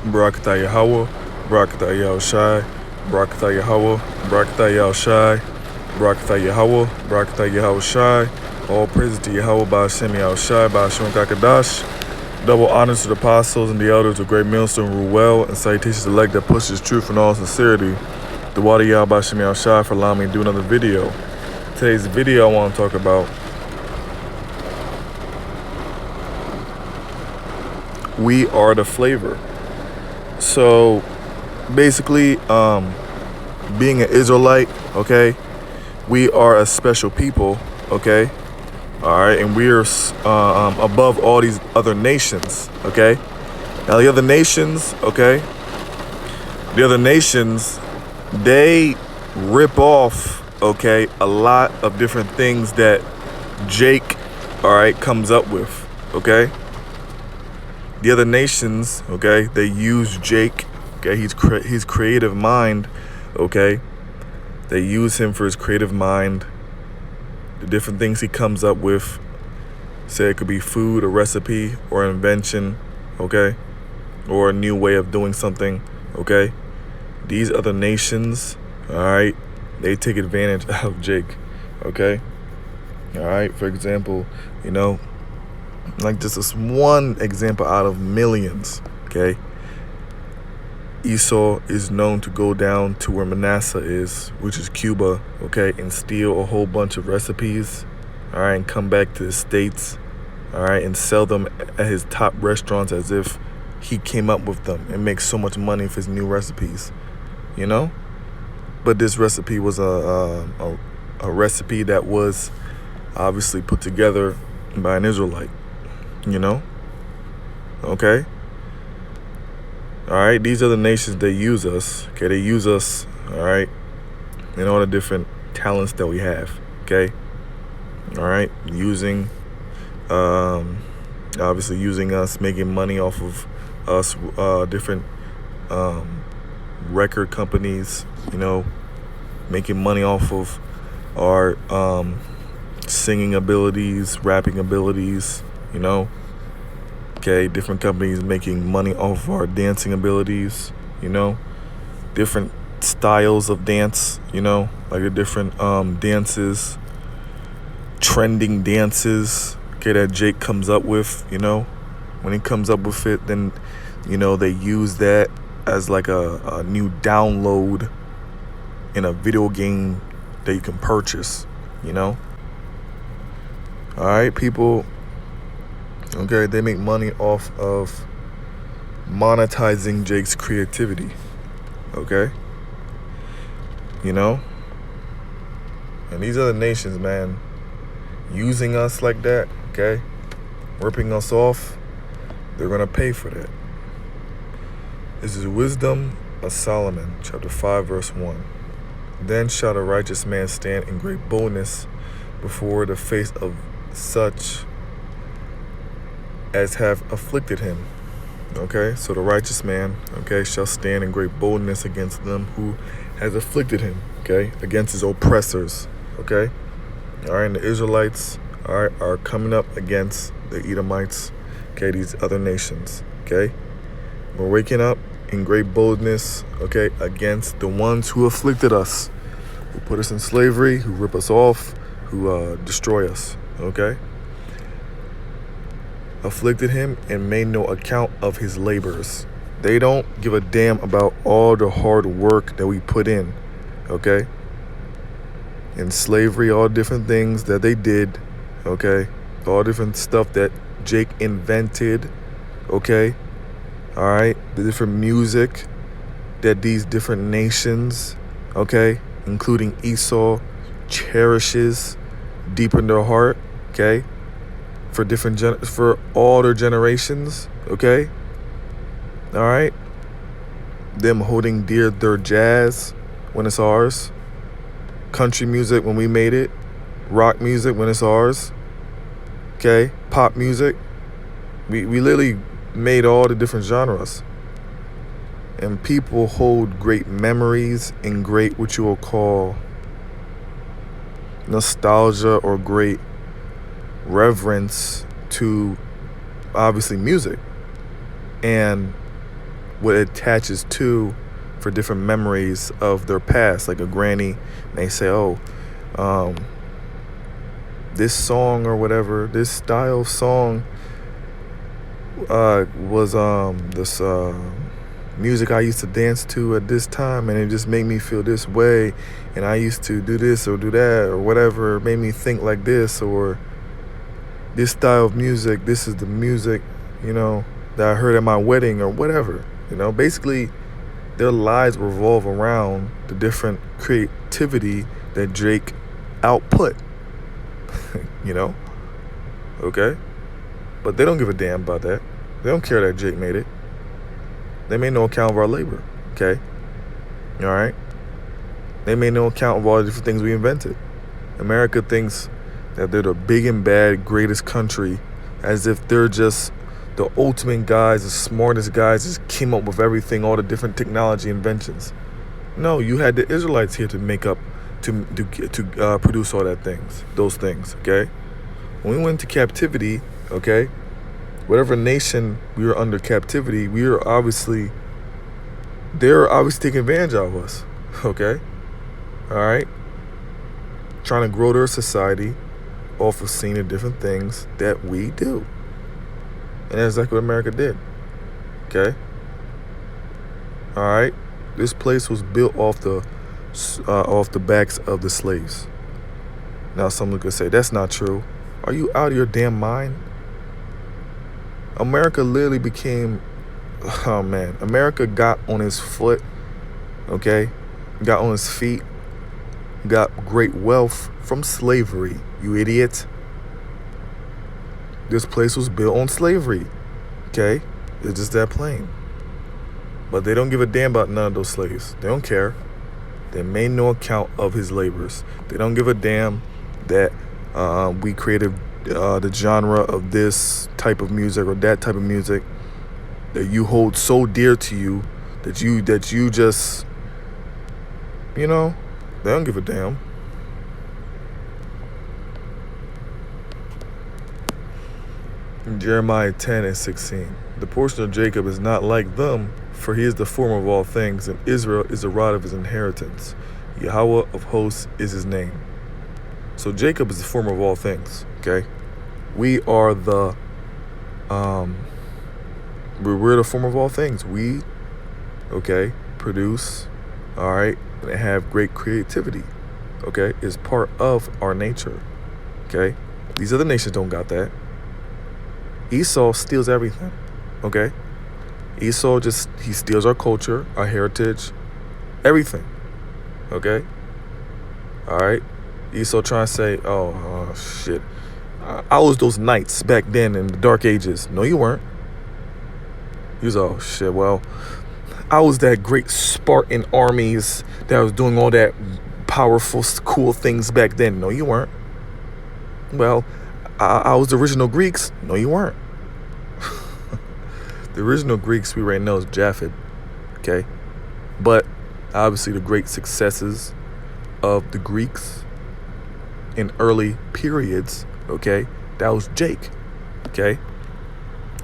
Barakatah Yahweh, Barakatah Yahushai, Barakatah Yahweh, Barakatah Yahushai, Barakatah Yahweh, Barakatah Yahushai. All praises to Yahweh, Ba'ashem Yahushai, Ba'ashem Kakadash. Double honors to the apostles and the elders of Great Millstone rule well, and salutations to the elect that pushes truth in all sincerity. The water Yahweh, Ba'ashem Yahushai, for allowing me to do another video. Today's video I want to talk about we are the flavor. So basically, being an Israelite, okay, we are a special people, okay, all right, and we are above all these other nations, okay. Now the other nations, okay, they rip off, okay, a lot of different things that Jake, all right, comes up with, okay. The other nations, okay, they use Jake, okay, his creative mind, okay. They use him for his creative mind, the different things he comes up with. Say it could be food, a recipe, or an invention, okay, or a new way of doing something, okay. These other nations, all right, they take advantage of Jake, okay. All right, for example, you know, like just this one example out of millions, okay. Esau is known to go down to where Manasseh is, which is Cuba, okay, and steal a whole bunch of recipes, all right, and come back to the States, all right, and sell them at his top restaurants as if he came up with them and makes so much money for his new recipes, you know. But this recipe was a recipe that was obviously put together by an Israelite, you know, okay. All right, these are the nations that use us, okay? They use us, all right, in all the different talents that we have, okay? All right, obviously using us, making money off of us, different record companies, you know, making money off of our singing abilities, rapping abilities, you know. Okay, different companies making money off of our dancing abilities, you know, different styles of dance, you know, like the different dances, trending dances, okay, that Jake comes up with, you know. When he comes up with it, then, you know, they use that as like a new download in a video game that you can purchase, you know. All right, people. Okay, they make money off of monetizing Jake's creativity, okay? You know? And these other nations, man, using us like that, okay? Ripping us off, they're going to pay for that. This is Wisdom of Solomon, chapter 5, verse 1. Then shall a righteous man stand in great boldness before the face of such as have afflicted him. Okay, so the righteous man, okay, shall stand in great boldness against them who has afflicted him, okay, against his oppressors, okay. All right, and the Israelites, all right, are coming up against the Edomites, okay, these other nations, okay. We're waking up in great boldness, okay, against the ones who afflicted us, who put us in slavery, who rip us off, who destroy us, okay. Afflicted him and made no account of his labors. They don't give a damn about all the hard work that we put in, okay? In slavery, all different things that they did, okay? All different stuff that Jake invented, okay? All right? The different music that these different nations, okay, including Esau, cherishes deep in their heart, okay? For all their generations, okay? All right? Them holding dear their jazz when it's ours. Country music when we made it. Rock music when it's ours. Okay? Pop music. We literally made all the different genres. And people hold great memories and great what you will call nostalgia or great reverence to obviously music. And what it attaches to for different memories of their past. Like a granny may say, oh, this song or whatever, this style of song was this music I used to dance to at this time, and it just made me feel this way, and I used to do this or do that or whatever. It made me think like this, or this style of music, this is the music, that I heard at my wedding or whatever. Basically their lives revolve around the different creativity that Drake output. Okay? But they don't give a damn about that. They don't care that Drake made it. They made no account of our labor. Okay? All right? They made no account of all the different things we invented. America thinks that they're the big and bad greatest country, as if they're just the ultimate guys, the smartest guys, just came up with everything, all the different technology inventions. No, you had the Israelites here to make up, to produce all those things, okay? When we went to captivity, okay, whatever nation we were under captivity, they're obviously taking advantage of us, okay? All right? Trying to grow their society off of seeing the different things that we do. And that's exactly what America did. Okay? All right? This place was built off the backs of the slaves. Now someone could say, that's not true. Are you out of your damn mind? America literally became, America got on his foot, okay? Got on his feet, got great wealth from slavery, you idiot. This place was built on slavery, okay? It's just that plain. But they don't give a damn about none of those slaves. They don't care. They made no account of his labors. They don't give a damn that we created the genre of this type of music or that type of music that you hold so dear to you that you just, they don't give a damn. In Jeremiah 10:16, the portion of Jacob is not like them, for he is the former of all things, and Israel is the rod of his inheritance. Yahweh of hosts is his name. So Jacob is the former of all things, okay? We are we're the former of all things. We, okay, produce, all right, and have great creativity, okay? It's part of our nature, okay? These other nations don't got that. Esau steals everything, okay? Esau he steals our culture, our heritage, everything, okay? All right? Esau trying to say, oh shit, I was those knights back then in the dark ages. No, you weren't. He was, oh shit, well, I was that great Spartan armies that was doing all that powerful, cool things back then. No, you weren't. Well, I was the original Greeks. No, you weren't. The original Greeks we right now is Japhet, okay? But obviously the great successes of the Greeks in early periods, okay, that was Jake, okay?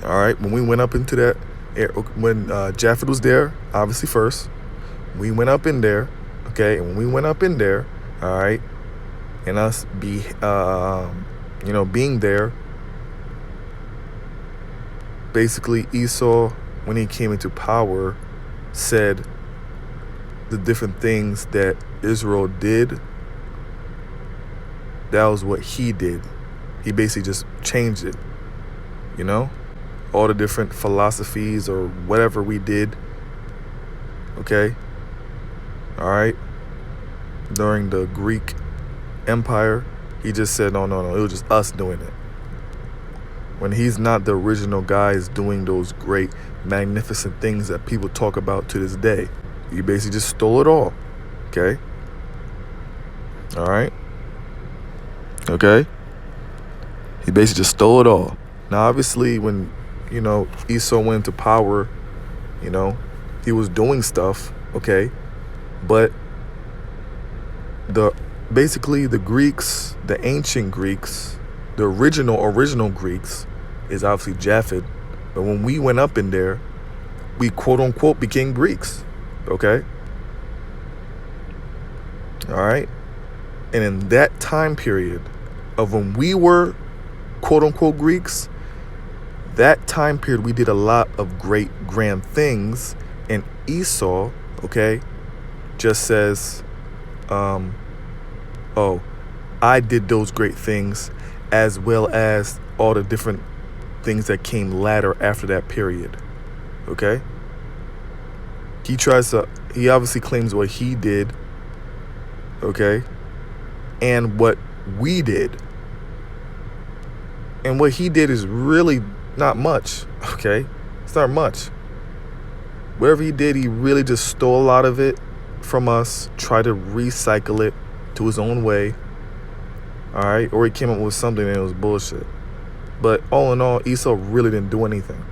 All right, when we went up into that, when Japhet was there, obviously first, we went up in there, okay? And when we went up in there, all right, and us being there, basically Esau, when he came into power, said the different things that Israel did, that was what he did. He basically just changed it, all the different philosophies or whatever we did, okay, all right, during the Greek Empire. He just said, no, it was just us doing it. When he's not the original guys doing those great, magnificent things that people talk about to this day. He basically just stole it all, okay? All right? Okay? He basically just stole it all. Now, obviously, when, Esau went into power, he was doing stuff, okay? But basically the Greeks, the ancient Greeks, the original Greeks is obviously Japhet. But when we went up in there, we quote unquote became Greeks. Okay? All right? And in that time period of when we were quote unquote Greeks, that time period we did a lot of great grand things. And Esau, okay, just says, oh, I did those great things as well as all the different things that came later after that period. Okay? He obviously claims what he did, okay, and what we did. And what he did is really not much, okay? It's not much. Whatever he did, he really just stole a lot of it from us, tried to recycle it to his own way, all right? Or he came up with something and it was bullshit. But all in all, Esau really didn't do anything.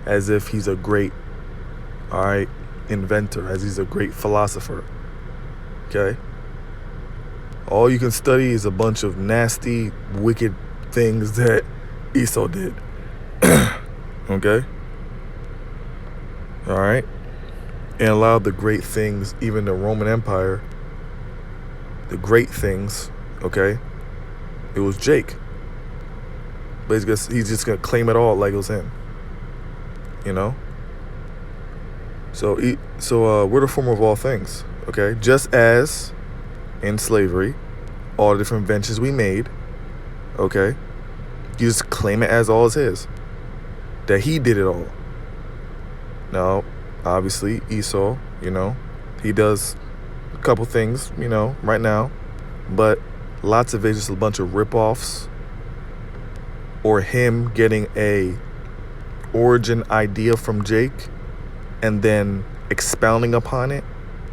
As if he's a great, all right, inventor, as he's a great philosopher, okay? All you can study is a bunch of nasty, wicked things that Esau did, okay? All right? And a lot of the great things, even the Roman Empire, the great things, okay, it was Jake. But he's just going to claim it all like it was him, you know? So we're the former of all things, okay? Just as in slavery, all the different inventions we made, okay, you just claim it as all is his, that he did it all. Now, obviously, Esau, you know, he does a couple things, you know, right now, but lots of it is just a bunch of rip-offs or him getting a origin idea from Jake and then expounding upon it,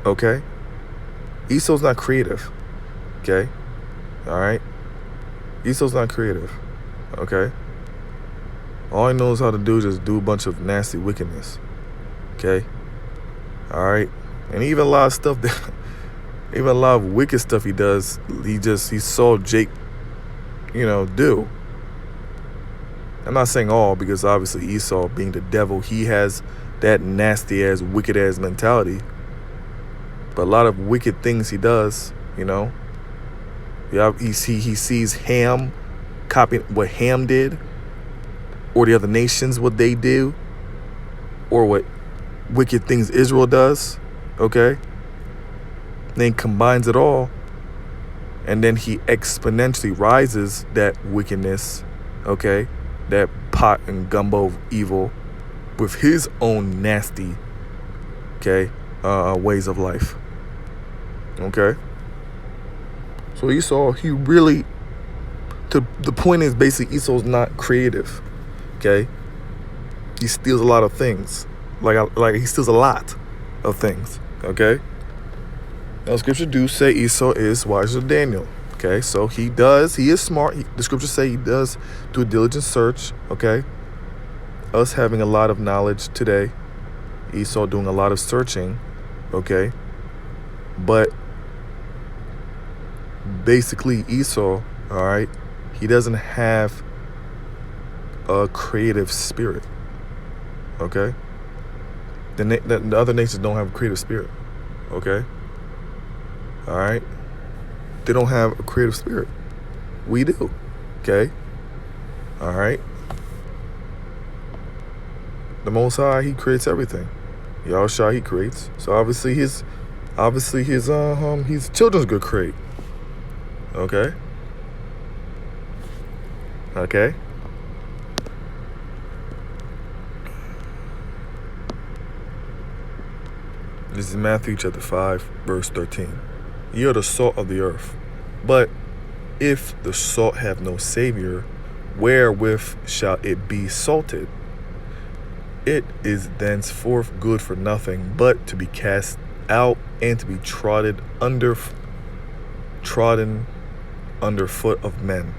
okay? Esau's not creative, okay? All right? Esau's not creative, okay? All he knows how to do is just do a bunch of nasty wickedness, okay? All right? And even a lot of stuff that, even a lot of wicked stuff he does, he saw Jake, you know, do. I'm not saying all, because obviously Esau, being the devil, he has that nasty ass, wicked ass mentality. But a lot of wicked things he does, you know. Yeah, he sees Ham copying what Ham did, or the other nations what they do, or what wicked things Israel does, okay? Then combines it all, and then he exponentially rises that wickedness, okay? That pot and gumbo of evil with his own nasty, okay, ways of life, okay? So Esau, he really, the point is basically Esau's not creative, okay? He steals a lot of things, like he steals a lot of things, okay? Now scripture do say Esau is wiser than Daniel, okay? So he is smart. The scriptures say he does do a diligent search, okay? Us having a lot of knowledge today, Esau doing a lot of searching, okay? But basically Esau, all right, he doesn't have a creative spirit, okay? The other nations don't have a creative spirit, okay? All right? They don't have a creative spirit. We do, okay? All right? The Most High, he creates everything. Yahushua, he creates. So obviously his children's good create. Okay? Okay? This is Matthew chapter 5, verse 13. Ye are the salt of the earth. But if the salt have no Savior, wherewith shall it be salted? It is thenceforth good for nothing, but to be cast out and to be trodden under foot of men.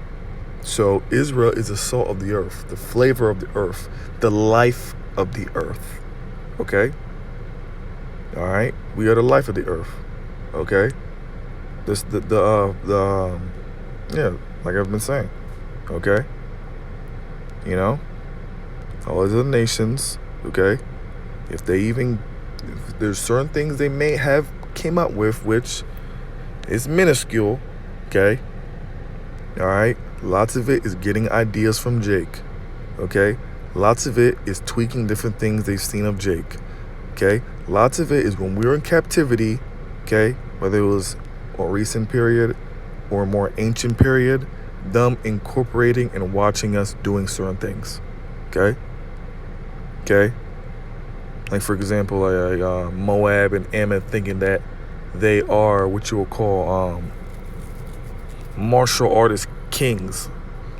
So Israel is the salt of the earth, the flavor of the earth, the life of the earth. Okay? All right? We are the life of the earth. Okay? Yeah, like I've been saying. Okay? You know? All these other nations, okay? If there's certain things they may have came up with, which is minuscule, okay? All right? Lots of it is getting ideas from Jake, okay? Lots of it is tweaking different things they've seen of Jake, okay? Lots of it is when we were in captivity, okay? Whether it was a recent period or a more ancient period, them incorporating and watching us doing certain things, okay? Okay? Like, for example, Moab and Ammon thinking that they are what you will call martial artist kings.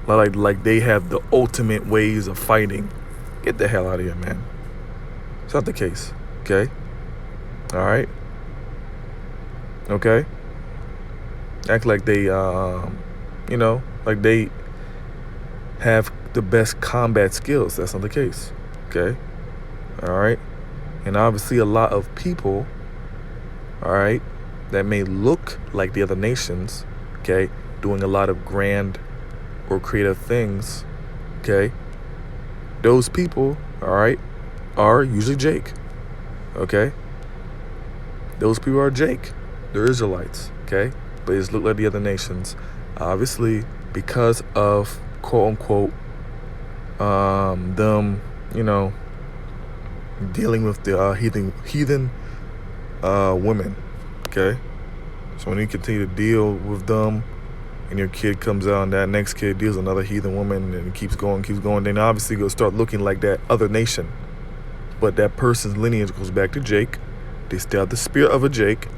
Like they have the ultimate ways of fighting. Get the hell out of here, man. It's not the case, okay? All right? Okay? Act like they, like they have the best combat skills. That's not the case, okay? All right? And obviously a lot of people, all right, that may look like the other nations, okay, doing a lot of grand or creative things, okay, those people, all right, are usually Jake, okay? Those people are Jake. They're Israelites, okay? But they just look like the other nations. Obviously, because of, quote-unquote, them, dealing with the heathen women, okay? So when you continue to deal with them and your kid comes out and that next kid deals with another heathen woman and it keeps going, then obviously you'll start looking like that other nation. But that person's lineage goes back to Jake. They still have the spirit of a Jake,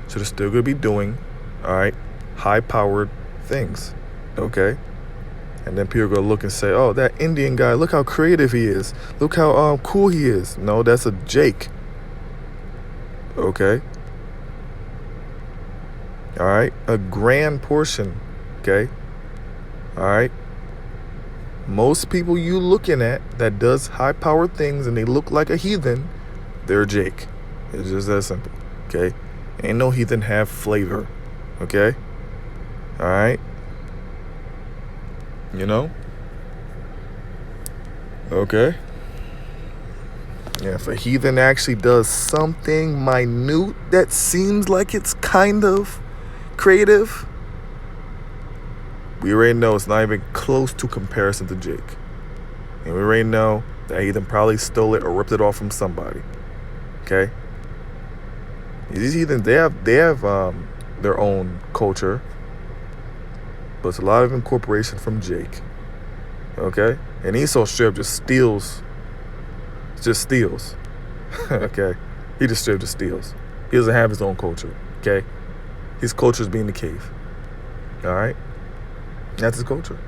so they're still going to be doing, all right, high-powered things, okay? And then people are going to look and say, oh, that Indian guy, look how creative he is. Look how cool he is. No, that's a Jake. Okay? All right? A grand portion. Okay? All right? Most people you looking at that does high-powered things and they look like a heathen, they're Jake. It's just that simple. Okay? Ain't no heathen have flavor. Okay? All right? Okay. Yeah, if a heathen actually does something minute that seems like it's kind of creative, we already know it's not even close to comparison to Jake. And we already know that heathen probably stole it or ripped it off from somebody. Okay? These heathens, they have their own culture. But it's a lot of incorporation from Jake. Okay? And Esau straight up just steals. Okay? He just straight up just steals. He doesn't have his own culture. Okay? His culture is being the cave. All right? That's his culture.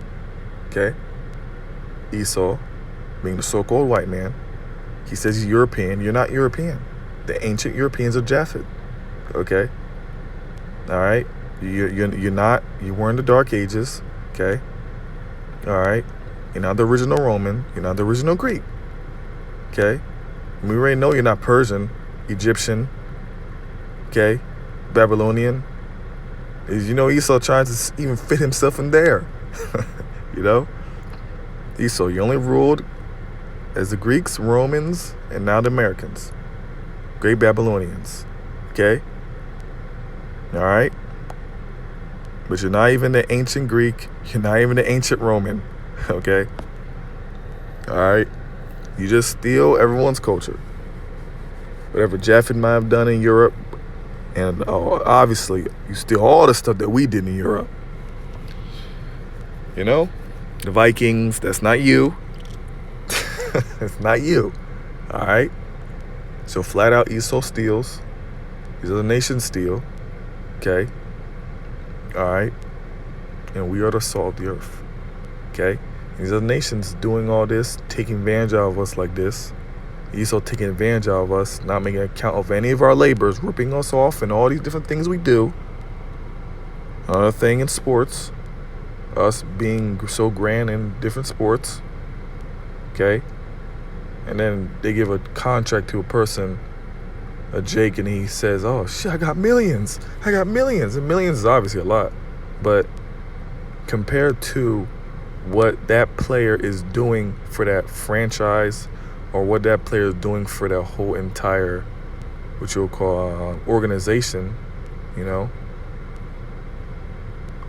Okay? Esau, being the so-called white man, he says he's European. You're not European. The ancient Europeans are Japhet. Okay? All right? You weren't the Dark Ages, okay? All right? You're not the original Roman. You're not the original Greek, okay? We already know you're not Persian, Egyptian, okay? Babylonian. Esau trying to even fit himself in there, Esau, you only ruled as the Greeks, Romans, and now the Americans. Great Babylonians, okay? All right? But you're not even the ancient Greek. You're not even the ancient Roman. Okay? All right? You just steal everyone's culture. Whatever Japhet might have done in Europe. And obviously, you steal all the stuff that we did in Europe. The Vikings, that's not you. It's not you. All right? So flat out, Esau steals. These other nations steal. Okay? All right? And we are the salt of the earth. Okay? These other nations doing all this, taking advantage of us like this. Esau taking advantage of us, not making account of any of our labors, ripping us off and all these different things we do. Another thing in sports, us being so grand in different sports. Okay? And then they give a contract to a person, a Jake, and he says, oh shit, I got millions. And millions is obviously a lot. But compared to what that player is doing for that franchise or what that player is doing for their whole entire, what you'll call, organization, you know,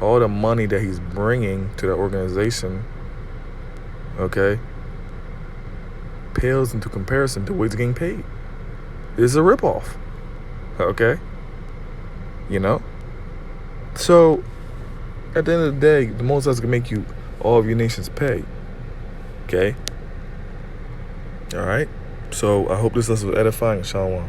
all the money that he's bringing to the organization, okay, pales into comparison to what he's getting paid. It's a ripoff, okay, you know. So at the end of the day, the Most High can make you all of your nations pay, okay. All right. So I hope this lesson was edifying. Shalom.